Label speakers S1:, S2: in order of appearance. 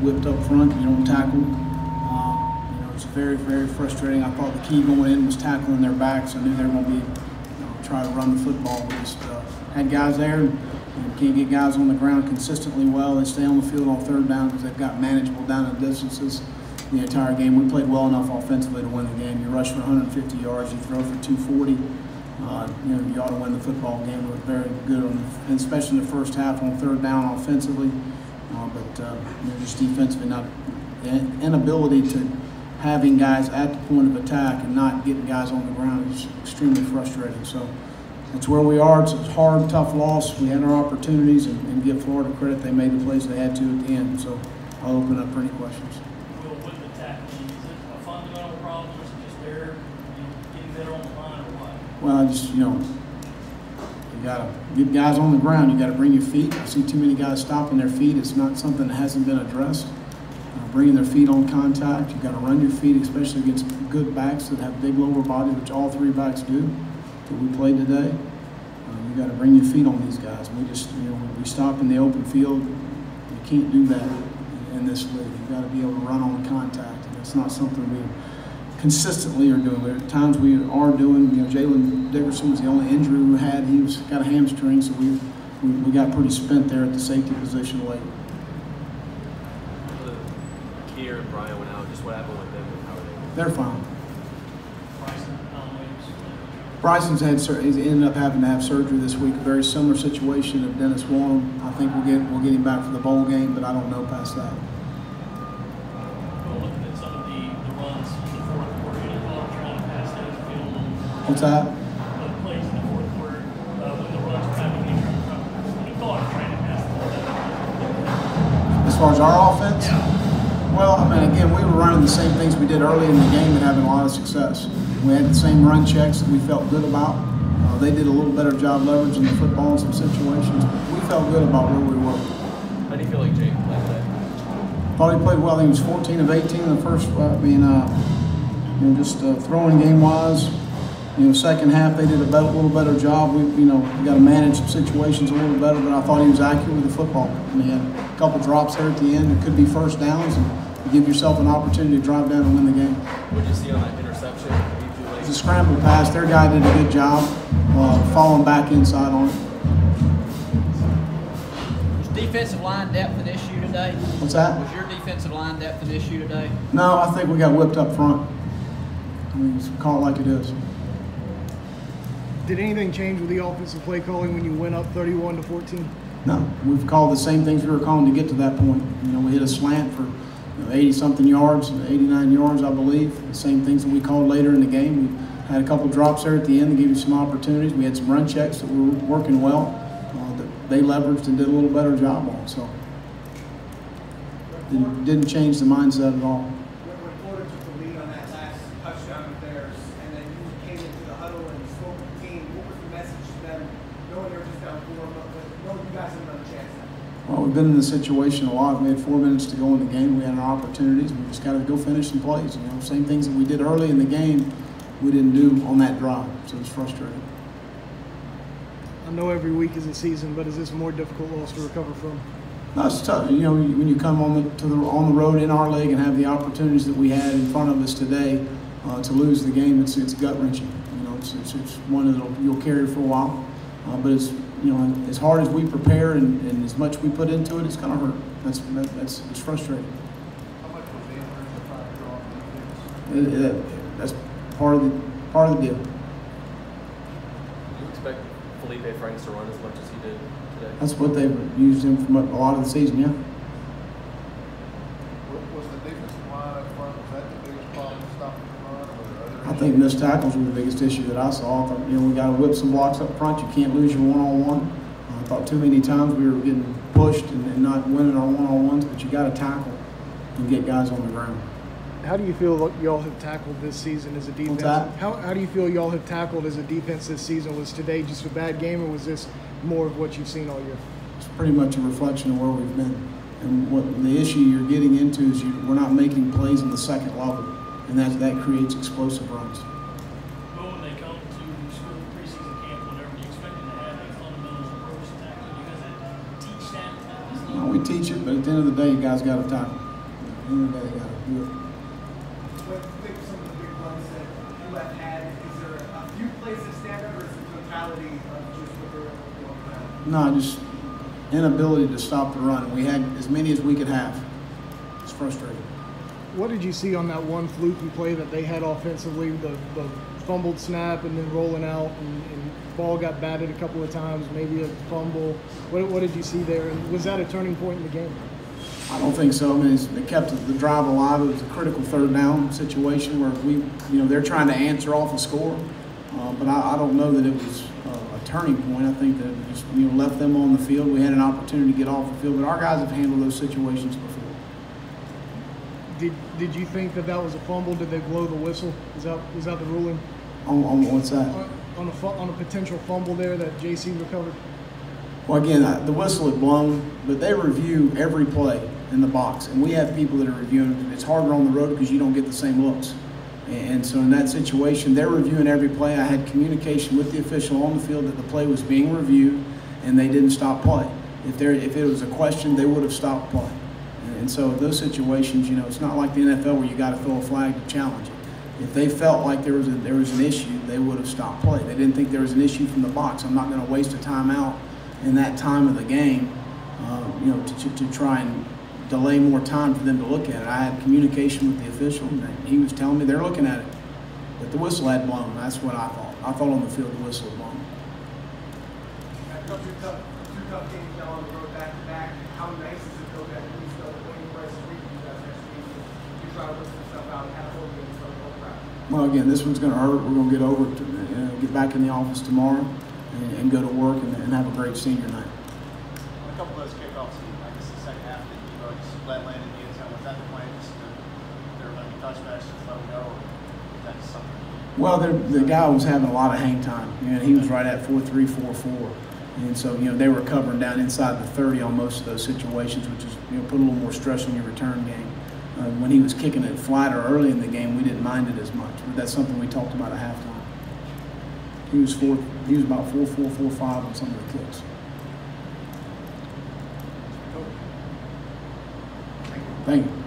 S1: whipped up front, you don't tackle. It's very, very frustrating. I thought the key going in was tackling their backs. I knew they were going to be try to run the football. We just had guys there and can't get guys on the ground consistently well. They stay on the field on third down because they've got manageable down and distances the entire game. We played well enough offensively to win the game. You rush for 150 yards, you throw for 240. You ought to win the football game. We were very good, and especially in the first half on third down offensively. Just defensively, not inability to having guys at the point of attack and not getting guys on the ground is extremely frustrating. So that's where we are. It's a hard, tough loss. We had our opportunities, and give Florida credit. They made the plays they had to at the end. So I'll open up for any questions.
S2: Will, with the tackling, is it a fundamental problem, or is it just there, getting better on the line, or what?
S1: Well, you got to get guys on the ground. You got to bring your feet. I see too many guys stopping their feet. It's not something that hasn't been addressed. Bringing their feet on contact. You got to run your feet, especially against good backs that have big lower body, which all three backs do. That we played today. You got to bring your feet on these guys. We just, we stop in the open field. You can't do that in this league. You got to be able to run on contact, and it's not something we consistently are doing. There are times we are doing. Jalen Dickerson was the only injury we had. He got a hamstring, so we got pretty spent there at the safety position late.
S3: Kier and Brian went out. Just what happened with them and how are they?
S1: They're fine.
S2: Bryson,
S1: He's ended up having to have surgery this week. A very similar situation of Dennis Warren. I think we'll get him back for the bowl game, but I don't know past that.
S2: Well, looking at some of the runs in the fourth quarter, any thought of trying to pass down the field?
S1: What's that?
S2: The plays in the fourth quarter when the runs were happening, any thought of trying to pass the ball down?
S1: As far as our offense?
S2: Yeah.
S1: Well, again, we were running the same things we did early in the game and having a lot of success. We had the same run checks that we felt good about. They did a little better job leveraging the football in some situations. We felt good about where we were.
S3: How do you feel like Jake played today?
S1: Thought he played well. He was 14 of 18 in the first. Just throwing game-wise. Second half they did a little better job. We got to manage some situations a little better. But I thought he was accurate with the football. He had a couple drops there at the end. It could be first downs, and you give yourself an opportunity to drive down and win the game.
S3: What did you see on that interception?
S1: It was a scramble pass. Their guy did a good job falling back inside on it.
S4: Was defensive line depth an issue today?
S1: What's that?
S4: Was your defensive line depth an issue today?
S1: No, I think we got whipped up front. Just call it like it is.
S5: Did anything change with the offensive play calling when you went up 31-14?
S1: No, we've called the same things we were calling to get to that point. We hit a slant for 80-something yards, 89 yards, I believe. The same things that we called later in the game. We had a couple drops there at the end to give you some opportunities. We had some run checks that were working well that they leveraged and did a little better job on. So it didn't change the mindset at all.
S6: When Florida took the lead on that last touchdown of theirs, and then you came into the huddle and spoke to the team, what was the message to them, knowing they were just down 4, but knowing you guys have another chance now?
S1: Well, we've been in this situation a lot. We had 4 minutes to go in the game. We had our opportunities. We just got to go finish some plays. Same things that we did early in the game, we didn't do on that drive. So it's frustrating.
S5: I know every week is a season, but is this a more difficult loss to recover from?
S1: No, it's tough. When you come on the road in our league and have the opportunities that we had in front of us today to lose the game, it's gut wrenching. It's one that you'll carry for a while. But it's as hard as we prepare and as much we put into it, it's going to hurt. It's frustrating.
S6: How much was the injury to try to draw defense?
S1: That's part of the deal.
S3: Do you expect Felipe Franks to run as much as he did today?
S1: That's what they've used him for a lot of the season, yeah.
S6: Was the defensive line up front, was that the biggest problem stopping the run? Or other
S1: I think missed tackles were the biggest issue that I saw. I thought, we got to whip some blocks up front. You can't lose your one-on-one. I thought too many times we were getting pushed and not winning our one-on-ones, but you got to tackle and get guys on the ground.
S5: How do you feel like y'all have tackled this season as a defense?
S1: What's that?
S5: How do you feel y'all have tackled as a defense this season? Was today just a bad game, or was this more of what you've seen all year?
S1: It's pretty much a reflection of where we've been. And what the issue you're getting into is we're not making plays in the second level, and that creates explosive runs.
S2: Well, when they come to school preseason camp, whatever, do you expect them to have a fundamental approach to tackling? You guys have to teach that?
S1: We teach it, but at the end of the day, you guys got to tackle. the day they got to do it.
S6: What do you think of some of the big runs that you have had? Is there a few plays that stand out, or is the totality of just what they're able to do on the ground?
S1: No, just inability to stop the run. We had as many as we could have. It's frustrating.
S5: What did you see on that one fluky play that they had offensively, the fumbled snap and then rolling out and ball got batted a couple of times, maybe a fumble? What did you see there? And was that a turning point in the game?
S1: I don't think so. I mean, it kept the drive alive. It was a critical third down situation where they're trying to answer off a score. But I don't know that it was a turning point. I think that it just left them on the field. We had an opportunity to get off the field, but our guys have handled those situations before.
S5: Did you think that was a fumble? Did they blow the whistle? Was that the ruling?
S1: On what's that?
S5: On a potential fumble there that JC recovered?
S1: Well, again, the whistle had blown, but they review every play in the box, and we have people that are reviewing. It's harder on the road because you don't get the same looks. And so in that situation, they're reviewing every play. I had communication with the official on the field that the play was being reviewed, and they didn't stop play. If it was a question, they would have stopped play. And so those situations, it's not like the NFL where you got to throw a flag to challenge it. If they felt like there was an issue, they would have stopped play. They didn't think there was an issue from the box. I'm not going to waste a timeout in that time of the game, to try and delay more time for them to look at it. I had communication with the official, and he was telling me they're looking at it. But the whistle had blown. That's what I thought. I thought on the field the whistle had blown.
S6: Two tough games now on the road back to back. How nice is it though that we still waiting for us to read you guys next week? You try to work some stuff out and have a whole game for the whole crowd.
S1: Well, again, this one's going to hurt. We're going to get over it, get back in the office tomorrow and go to work and have a great senior night.
S7: A couple of those kickoffs, I guess the second half, that you just let Landon be in zone. Was that the plan? Just they're going to be touchbacks, just let them go? Or is that just something?
S1: Well, the guy was having a lot of hang time. He was right at 4.3, 4.4. And so, they were covering down inside the 30 on most of those situations, which is, put a little more stress on your return game. When he was kicking it flatter early in the game, we didn't mind it as much. But that's something we talked about at halftime. He was about 4.4, 4.5 on some of the kicks. Thank you.